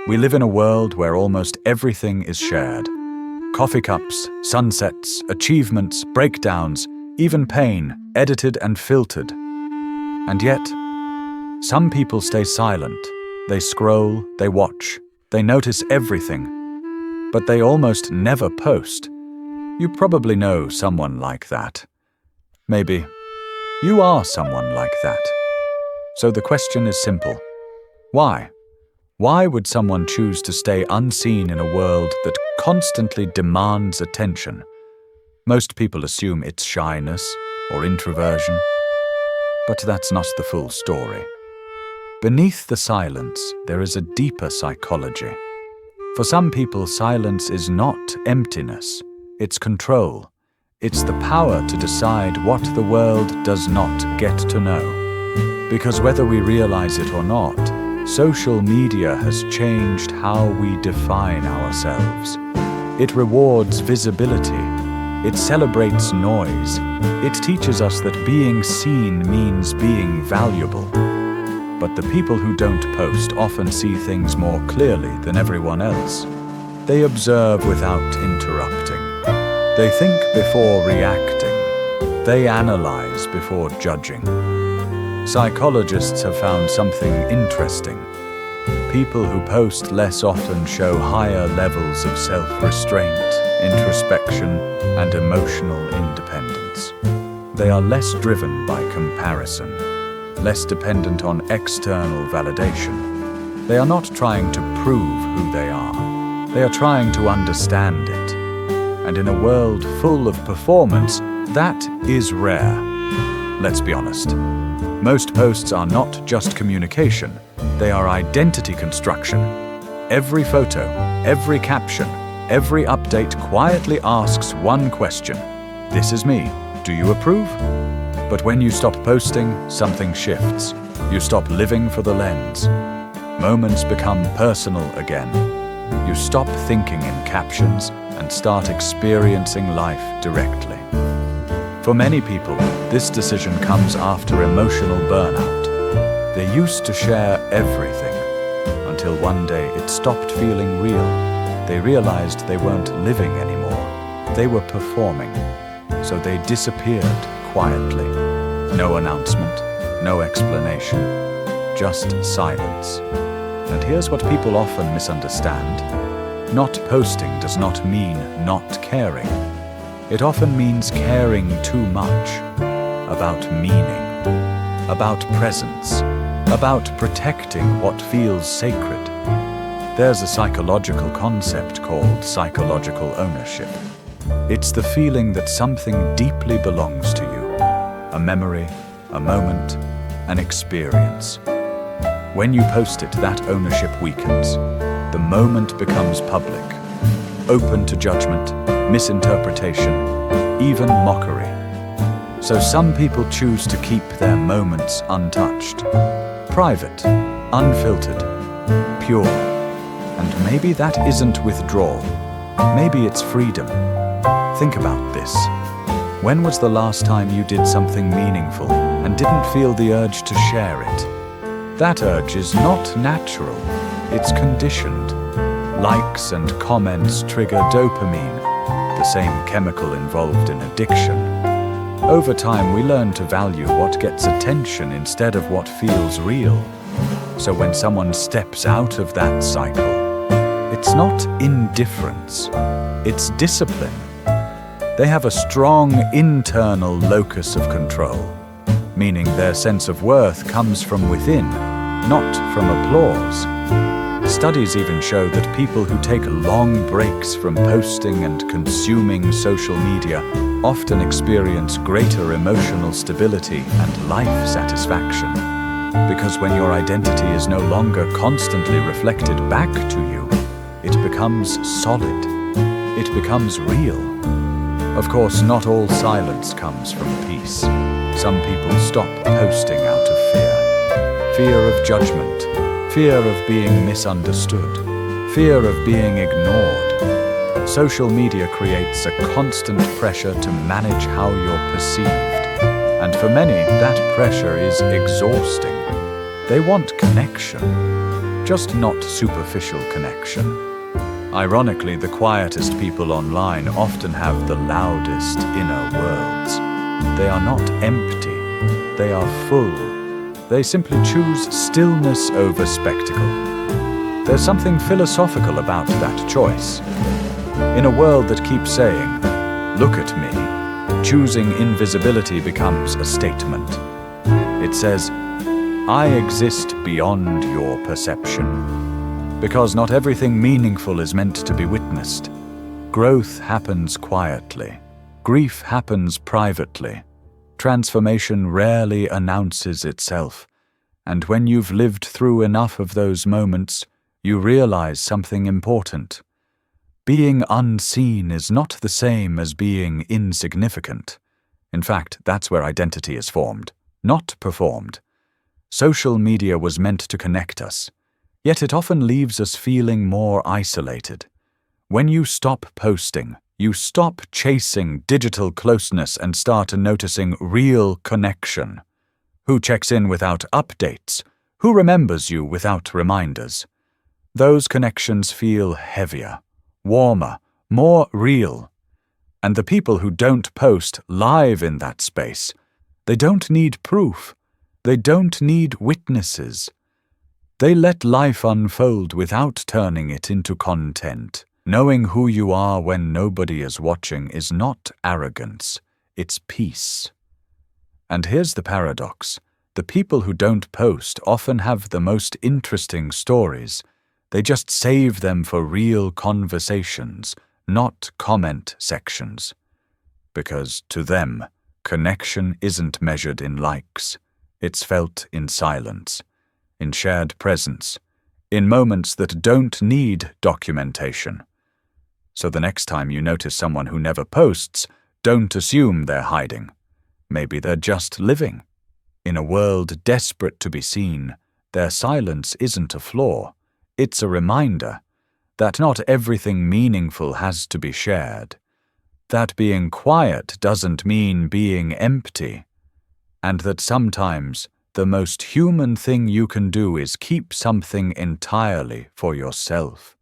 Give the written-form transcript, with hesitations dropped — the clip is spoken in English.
We live in a world where almost everything is shared. Coffee cups, sunsets, achievements, breakdowns, even pain, edited and filtered. And yet, some people stay silent. They scroll, they watch, they notice everything, but they almost never post. You probably know someone like that. Maybe you are someone like that. So the question is simple. Why? Why would someone choose to stay unseen in a world that constantly demands attention? Most people assume it's shyness or introversion, but that's not the full story. Beneath the silence, there is a deeper psychology. For some people, silence is not emptiness, it's control. It's the power to decide what the world does not get to know. Because whether we realize it or not, social media has changed how we define ourselves. It rewards visibility. It celebrates noise. It teaches us that being seen means being valuable. But the people who don't post often see things more clearly than everyone else. They observe without interrupting. They think before reacting. They analyze before judging. Psychologists have found something interesting. People who post less often show higher levels of self-restraint, introspection, and emotional independence. They are less driven by comparison, less dependent on external validation. They are not trying to prove who they are. They are trying to understand it. And in a world full of performance, that is rare. Let's be honest. Most posts are not just communication, they are identity construction. Every photo, every caption, every update quietly asks one question. This is me. Do you approve? But when you stop posting, something shifts. You stop living for the lens. Moments become personal again. You stop thinking in captions and start experiencing life directly. For many people, this decision comes after emotional burnout. They used to share everything, until one day it stopped feeling real. They realized they weren't living anymore. They were performing. So they disappeared quietly. No announcement, no explanation, just silence. And here's what people often misunderstand. Not posting does not mean not caring. It often means caring too much about meaning, about presence, about protecting what feels sacred. There's a psychological concept called psychological ownership. It's the feeling that something deeply belongs to you, a memory, a moment, an experience. When you post it, that ownership weakens. The moment becomes public, open to judgment, misinterpretation, even mockery. So some people choose to keep their moments untouched, private, unfiltered, pure. And maybe that isn't withdrawal. Maybe it's freedom. Think about this. When was the last time you did something meaningful and didn't feel the urge to share it? That urge is not natural. It's conditioned. Likes and comments trigger dopamine, the same chemical involved in addiction. Over time, we learn to value what gets attention instead of what feels real. So when someone steps out of that cycle, it's not indifference, it's discipline. They have a strong internal locus of control, meaning their sense of worth comes from within, not from applause. Studies even show that people who take long breaks from posting and consuming social media often experience greater emotional stability and life satisfaction. Because when your identity is no longer constantly reflected back to you, it becomes solid. It becomes real. Of course, not all silence comes from peace. Some people stop posting out of fear. Fear of judgment. Fear of being misunderstood, fear of being ignored. Social media creates a constant pressure to manage how you're perceived. And for many, that pressure is exhausting. They want connection, just not superficial connection. Ironically, the quietest people online often have the loudest inner worlds. They are not empty, they are full. They simply choose stillness over spectacle. There's something philosophical about that choice. In a world that keeps saying, "Look at me," choosing invisibility becomes a statement. It says, "I exist beyond your perception." Because not everything meaningful is meant to be witnessed. Growth happens quietly. Grief happens privately. Transformation rarely announces itself. And when you've lived through enough of those moments, you realize something important. Being unseen is not the same as being insignificant. In fact, that's where identity is formed, not performed. Social media was meant to connect us. Yet it often leaves us feeling more isolated. When you stop posting, you stop chasing digital closeness and start noticing real connection. Who checks in without updates? Who remembers you without reminders? Those connections feel heavier, warmer, more real. And the people who don't post live in that space, they don't need proof. They don't need witnesses. They let life unfold without turning it into content. Knowing who you are when nobody is watching is not arrogance, it's peace. And here's the paradox. The people who don't post often have the most interesting stories. They just save them for real conversations, not comment sections. Because to them, connection isn't measured in likes. It's felt in silence, in shared presence, in moments that don't need documentation. So the next time you notice someone who never posts, don't assume they're hiding. Maybe they're just living. In a world desperate to be seen, their silence isn't a flaw. It's a reminder that not everything meaningful has to be shared. That being quiet doesn't mean being empty. And that sometimes the most human thing you can do is keep something entirely for yourself.